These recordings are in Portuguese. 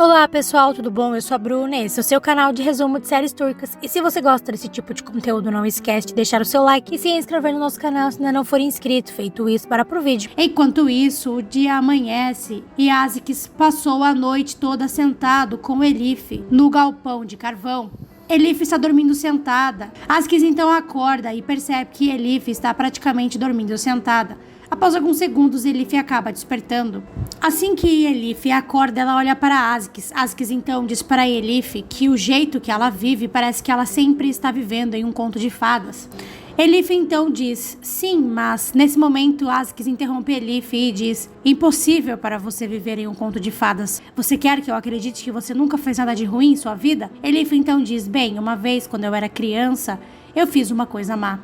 Olá pessoal, tudo bom? Eu sou a Bruna, esse é o seu canal de resumo de séries turcas. E se você gosta desse tipo de conteúdo, não esquece de deixar o seu like e se inscrever no nosso canal se ainda não for inscrito. Feito isso, para pro vídeo. Enquanto isso, o dia amanhece e Azix passou a noite toda sentado com Elif no galpão de carvão. Elif está dormindo sentada. Azix então acorda e percebe que Elif está praticamente dormindo sentada. Após alguns segundos, Elif acaba despertando. Assim que Elif acorda, ela olha para Azix. Azix então diz para Elif que o jeito que ela vive parece que ela sempre está vivendo em um conto de fadas. Elif então diz, sim, mas nesse momento Azix interrompe Elif e diz, impossível para você viver em um conto de fadas. Você quer que eu acredite que você nunca fez nada de ruim em sua vida? Elif então diz, bem, uma vez quando eu era criança, eu fiz uma coisa má.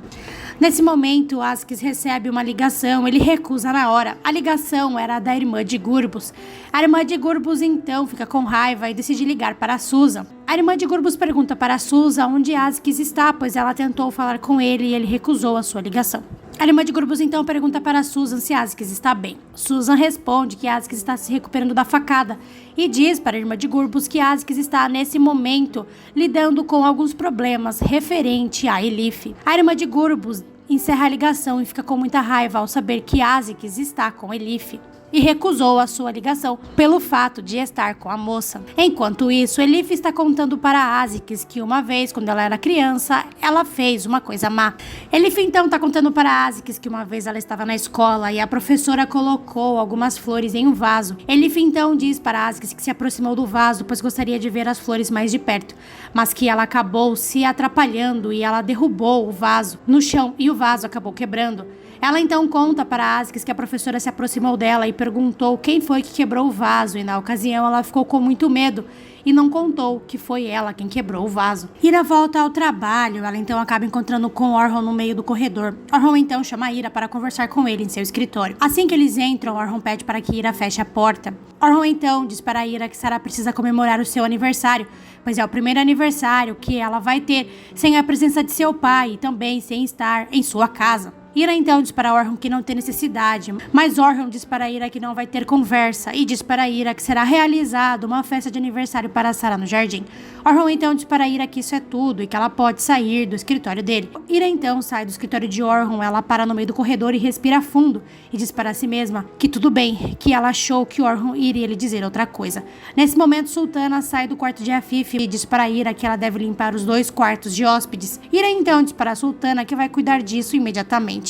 Nesse momento, Azix recebe uma ligação, ele recusa na hora. A ligação era da irmã de Gurbus. A irmã de Gurbus então fica com raiva e decide ligar para a Susan. A irmã de Gurbus pergunta para a Susan onde Azix está, pois ela tentou falar com ele e ele recusou a sua ligação. A irmã de Gurbus então pergunta para a Susan se Azix está bem. Susan responde que Azix está se recuperando da facada e diz para a irmã de Gurbus que Azix está nesse momento lidando com alguns problemas referente a Elif. A irmã de Gurbus encerra a ligação e fica com muita raiva ao saber que Azix está com Elif e recusou a sua ligação pelo fato de estar com a moça. Enquanto isso, Elif está contando para Azix que uma vez, quando ela era criança, ela fez uma coisa má. Elif então está contando para Azix que uma vez ela estava na escola e a professora colocou algumas flores em um vaso. Elif então diz para Azix que se aproximou do vaso, pois gostaria de ver as flores mais de perto, mas que ela acabou se atrapalhando e ela derrubou o vaso no chão e o vaso acabou quebrando. Ela então conta para Azix que a professora se aproximou dela e perguntou quem foi que quebrou o vaso, e na ocasião ela ficou com muito medo e não contou que foi ela quem quebrou o vaso. Ira volta ao trabalho, ela então acaba encontrando com Orhun no meio do corredor. Orhun então chama Ira para conversar com ele em seu escritório. Assim que eles entram, Orhun pede para que Ira feche a porta. Orhun então diz para Ira que Sarah precisa comemorar o seu aniversário, pois é o primeiro aniversário que ela vai ter sem a presença de seu pai e também sem estar em sua casa. Ira então diz para Orhun que não tem necessidade, mas Orhun diz para Ira que não vai ter conversa e diz para Ira que será realizada uma festa de aniversário para Sarah no jardim. Orhun então diz para Ira que isso é tudo e que ela pode sair do escritório dele. Ira então sai do escritório de Orhun, ela para no meio do corredor e respira fundo e diz para si mesma que tudo bem, que ela achou que Orhun iria lhe dizer outra coisa. Nesse momento, Sultana sai do quarto de Afif e diz para Ira que ela deve limpar os 2 quartos de hóspedes. Ira então diz para a Sultana que vai cuidar disso imediatamente.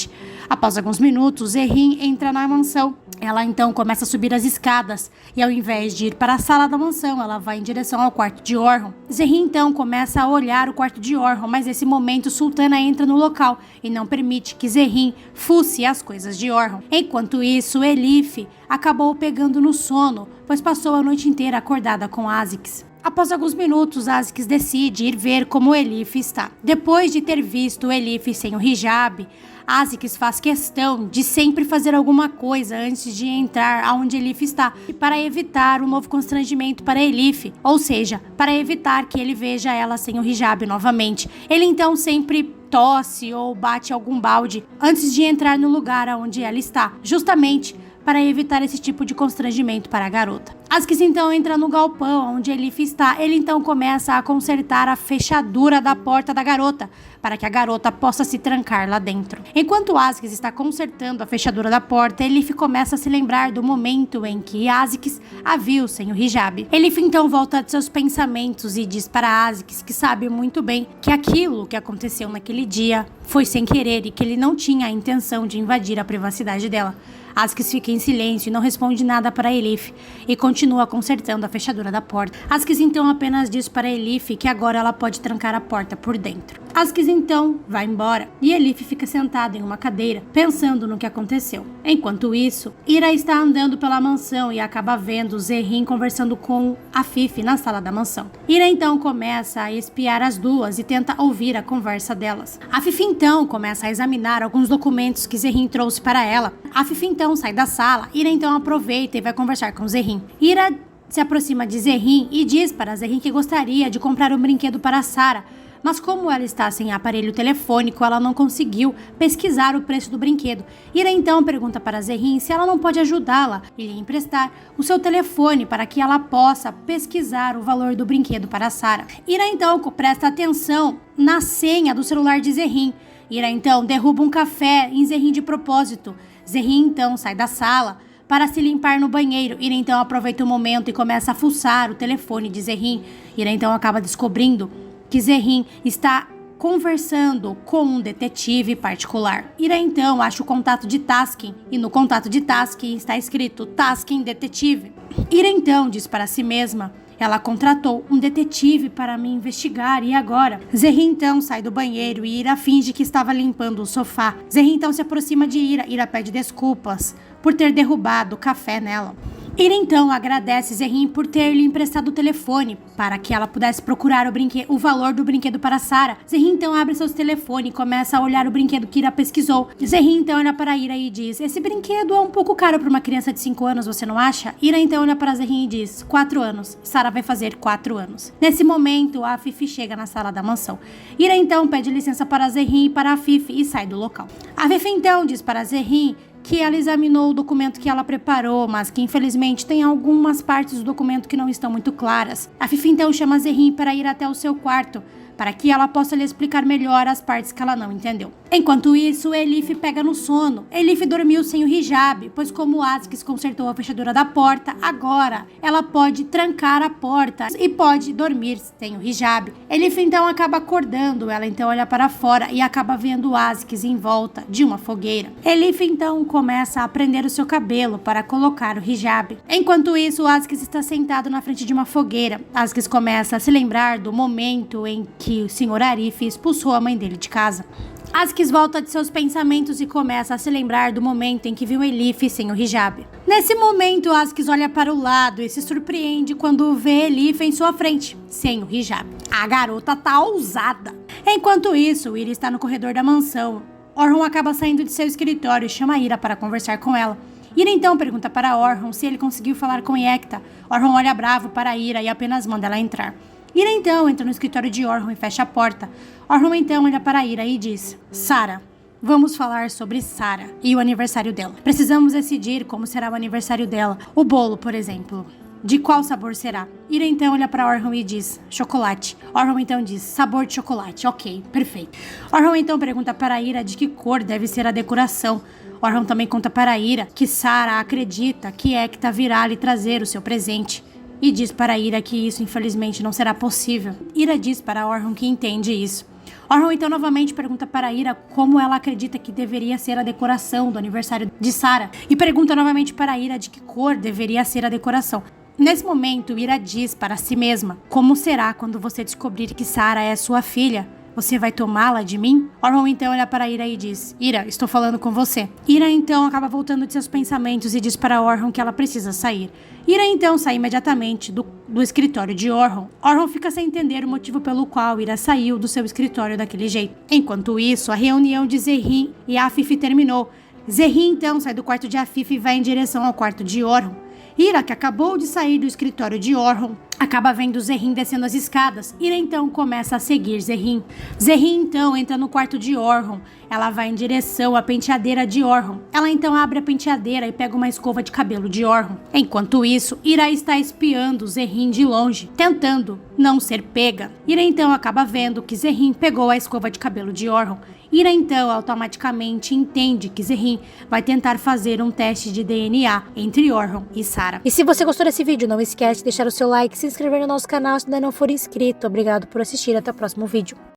Após alguns minutos, Zerrin entra na mansão. Ela então começa a subir as escadas e ao invés de ir para a sala da mansão, ela vai em direção ao quarto de Orhun. Zerrin então começa a olhar o quarto de Orhun, mas nesse momento Sultana entra no local e não permite que Zerrin fuce as coisas de Orhun. Enquanto isso, Elif acabou pegando no sono, pois passou a noite inteira acordada com Azix. Após alguns minutos, Azix decide ir ver como Elif está. Depois de ter visto Elif sem o hijab, Azix faz questão de sempre fazer alguma coisa antes de entrar aonde Elif está, para evitar um novo constrangimento para Elif, ou seja, para evitar que ele veja ela sem o hijab novamente. Ele então sempre tosse ou bate algum balde antes de entrar no lugar aonde ela está, justamente para evitar esse tipo de constrangimento para a garota. Azix então entra no galpão onde Elif está. Ele então começa a consertar a fechadura da porta da garota, para que a garota possa se trancar lá dentro. Enquanto Azix está consertando a fechadura da porta, Elif começa a se lembrar do momento em que Azix a viu sem o hijab. Elif então volta de seus pensamentos e diz para Azix que sabe muito bem que aquilo que aconteceu naquele dia foi sem querer e que ele não tinha a intenção de invadir a privacidade dela. Azix fica em silêncio e não responde nada para Elif e continua consertando a fechadura da porta. Azix então apenas diz para Elif que agora ela pode trancar a porta por dentro. Azix então vai embora e Elif fica sentada em uma cadeira pensando no que aconteceu. Enquanto isso, Ira está andando pela mansão e acaba vendo Zerrin conversando com Afif na sala da mansão. Ira então começa a espiar as duas e tenta ouvir a conversa delas. Afif então começa a examinar alguns documentos que Zerrin trouxe para ela. Afif então sai da sala. Ira então aproveita e vai conversar com Zerrin. Ira se aproxima de Zerrin e diz para Zerrin que gostaria de comprar um brinquedo para Sarah, mas como ela está sem aparelho telefônico, ela não conseguiu pesquisar o preço do brinquedo. Ira então pergunta para Zerrin se ela não pode ajudá-la e lhe emprestar o seu telefone para que ela possa pesquisar o valor do brinquedo para Sarah. Ira então presta atenção na senha do celular de Zerrin. Ira então derruba um café em Zerrin de propósito. Zerrin então sai da sala para se limpar no banheiro. Ira então aproveita o momento e começa a fuçar o telefone de Zerrin. Ira então acaba descobrindo que Zerrin está conversando com um detetive particular. Ira então acha o contato de Taskin e no contato de Taskin está escrito Taskin Detetive. Ira então diz para si mesma: ela contratou um detetive para me investigar e agora? Zerrin então sai do banheiro e Ira finge que estava limpando o sofá. Zerrin então se aproxima de Ira. Ira pede desculpas por ter derrubado o café nela. Ira então agradece Zerrin por ter lhe emprestado o telefone para que ela pudesse procurar o valor do brinquedo para Sarah. Zerrin então abre seu telefone e começa a olhar o brinquedo que Ira pesquisou. Zerrin então olha para Ira e diz: esse brinquedo é um pouco caro para uma criança de 5 anos, você não acha? Ira então olha para Zerrin e diz: 4 anos. Sarah vai fazer 4 anos. Nesse momento, a Fifi chega na sala da mansão. Ira então pede licença para Zerrin e para a Fifi e sai do local. A Fifi então diz para Zerrin que ela examinou o documento que ela preparou, mas que infelizmente tem algumas partes do documento que não estão muito claras. A Fifi então chama Zerrin para ir até o seu quarto, para que ela possa lhe explicar melhor as partes que ela não entendeu. Enquanto isso, Elif pega no sono. Elif dormiu sem o hijab, pois como Aziz consertou a fechadura da porta, agora ela pode trancar a porta e pode dormir sem o hijab. Elif então acaba acordando, ela então olha para fora e acaba vendo Aziz em volta de uma fogueira. Elif então começa a prender o seu cabelo para colocar o hijab. Enquanto isso, Aziz está sentado na frente de uma fogueira. Aziz começa a se lembrar do momento em que o Sr. Arif expulsou a mãe dele de casa. Aziz volta de seus pensamentos e começa a se lembrar do momento em que viu Elif sem o hijab. Nesse momento, Aziz olha para o lado e se surpreende quando vê Elif em sua frente, sem o hijab. A garota tá ousada. Enquanto isso, Ira está no corredor da mansão. Orhun acaba saindo de seu escritório e chama Ira para conversar com ela. Ira então pergunta para Orhun se ele conseguiu falar com Yekta. Orhun olha bravo para Ira e apenas manda ela entrar. Ira então entra no escritório de Orhun e fecha a porta. Orhun então olha para Ira e diz: Sarah, vamos falar sobre Sarah e o aniversário dela. Precisamos decidir como será o aniversário dela. O bolo, por exemplo. De qual sabor será? Ira então olha para Orhun e diz: chocolate. Orhun então diz: sabor de chocolate. Ok, perfeito. Orhun então pergunta para Ira de que cor deve ser a decoração. Orhun também conta para Ira que Sarah acredita que Yekta virá lhe trazer o seu presente. E diz para Ira que isso infelizmente não será possível. Ira diz para Orhun que entende isso. Orhun então novamente pergunta para Ira como ela acredita que deveria ser a decoração do aniversário de Sarah. E pergunta novamente para Ira de que cor deveria ser a decoração. Nesse momento, Ira diz para si mesma: como será quando você descobrir que Sarah é sua filha? Você vai tomá-la de mim? Orhun então olha para Ira e diz: Ira, estou falando com você. Ira então acaba voltando de seus pensamentos e diz para Orhun que ela precisa sair. Ira então sai imediatamente do escritório de Orhun. Orhun fica sem entender o motivo pelo qual Ira saiu do seu escritório daquele jeito. Enquanto isso, a reunião de Zerrin e Afif terminou. Zerrin então sai do quarto de Afif e vai em direção ao quarto de Orhun. Ira, que acabou de sair do escritório de Orhun, acaba vendo Zerrin descendo as escadas. Ira então começa a seguir Zerrin. Zerrin então entra no quarto de Orhun. Ela vai em direção à penteadeira de Orhun. Ela então abre a penteadeira e pega uma escova de cabelo de Orhun. Enquanto isso, Ira está espiando Zerrin de longe, tentando não ser pega. Ira então acaba vendo que Zerrin pegou a escova de cabelo de Orhun. Ira então automaticamente entende que Zerrin vai tentar fazer um teste de DNA entre Orhun e Sarah. E se você gostou desse vídeo, não esquece de deixar o seu like e se inscrever no nosso canal se ainda não for inscrito. Obrigado por assistir, até o próximo vídeo.